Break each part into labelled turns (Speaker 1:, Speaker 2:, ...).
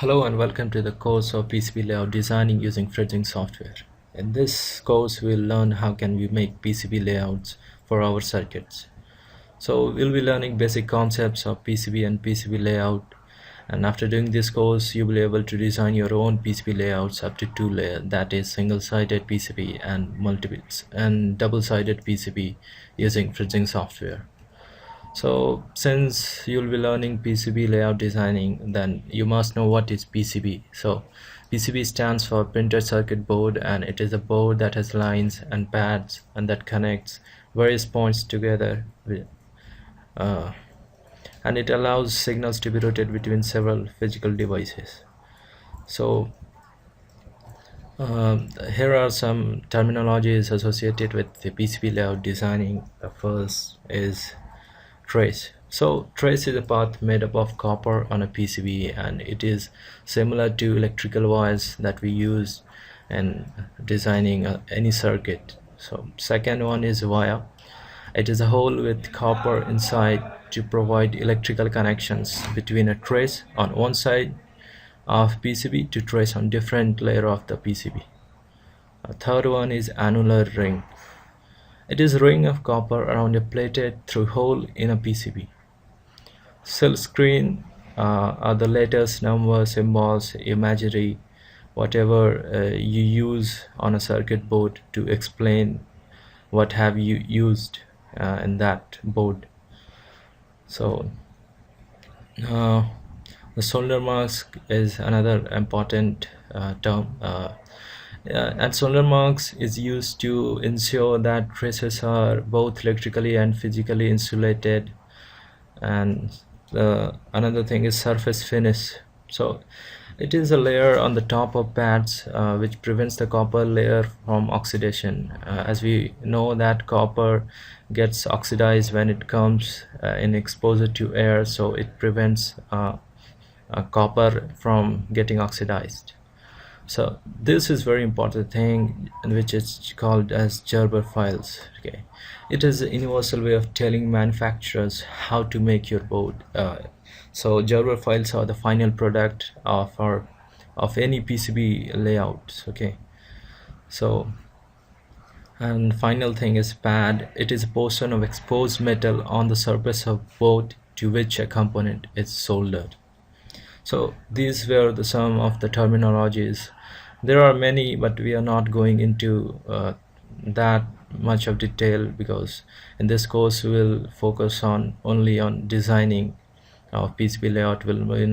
Speaker 1: Hello and welcome to the course of PCB layout designing using Fridging software. In this course, we'll learn how can we make PCB layouts for our circuits. So we'll be learning basic concepts of PCB and PCB layout. And after doing this course, you'll be able to design your own PCB layouts up to 2 layers, that is single-sided PCB and double-sided PCB using Fridging software. So since you'll be learning PCB layout designing, then you must know what is PCB. So PCB stands for printed circuit board, and it is a board that has lines and pads and that connects various points together and it allows signals to be routed between several physical devices. So here are some terminologies associated with the PCB layout designing. The first is trace. So trace is a path made up of copper on a PCB, and it is similar to electrical wires that we use in designing any circuit. So second one is wire. It is a hole with copper inside to provide electrical connections between a trace on one side of PCB to trace on different layer of the PCB. A third one is annular ring. It is a ring of copper around a plated through hole in a PCB. Silk screen are the letters, numbers, symbols, imagery, whatever you use on a circuit board to explain what have you used in that board. So the solder mask is another important term. And solder marks is used to ensure that traces are both electrically and physically insulated. And another thing is surface finish. So it is a layer on the top of pads which prevents the copper layer from oxidation. As we know that copper gets oxidized when it comes in exposure to air, so it prevents copper from getting oxidized. So this is very important thing, which is called as Gerber files. Okay, it is a universal way of telling manufacturers how to make your board. So Gerber files are the final product of any PCB layout. Okay, so and final thing is pad. It is a portion of exposed metal on the surface of board to which a component is soldered. So these were some of the terminologies. There are many, but we are not going into that much of detail, because in this course we will focus only on designing of PCB layout. Will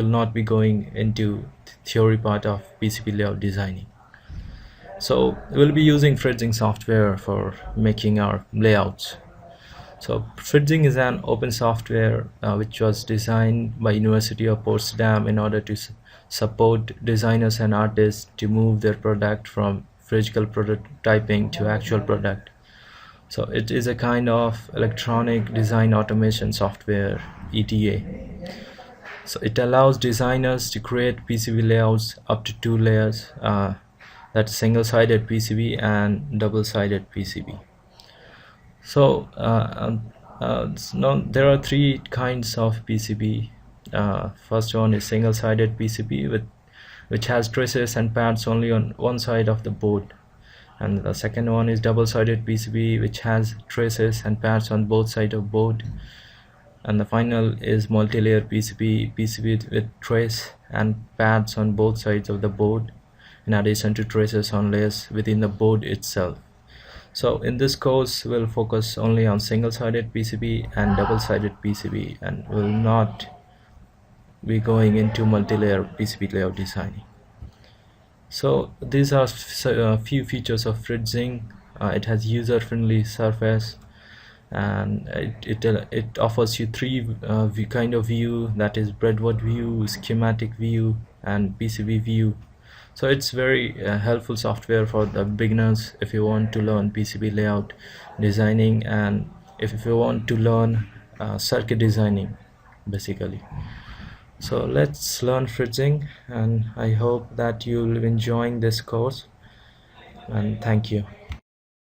Speaker 1: not be going into the theory part of PCB layout designing. So we'll be using Fridging software for making our layouts. So Fridging is an open software which was designed by University of Potsdam in order to support designers and artists to move their product from physical prototyping to actual product. So it is a kind of electronic design automation software, EDA. So it allows designers to create PCB layouts up to 2 layers, that's single-sided PCB and double-sided PCB. So there are 3 kinds of PCB. First one is single-sided PCB which has traces and pads only on one side of the board, and the second one is double-sided PCB which has traces and pads on both sides of board, and the final is multi-layer PCB with trace and pads on both sides of the board in addition to traces on layers within the board itself. So in this course we'll focus only on single-sided PCB and double-sided PCB, and will not be going into multi-layer PCB layout designing. So these are a few features of Fridging. It has user-friendly surface, and it offers you 3 kind of view, that is breadboard view, schematic view, and PCB view. So it's very helpful software for the beginners if you want to learn PCB layout designing, and if you want to learn circuit designing basically. So let's learn Fridging, and I hope that you'll be enjoying this course, and thank you.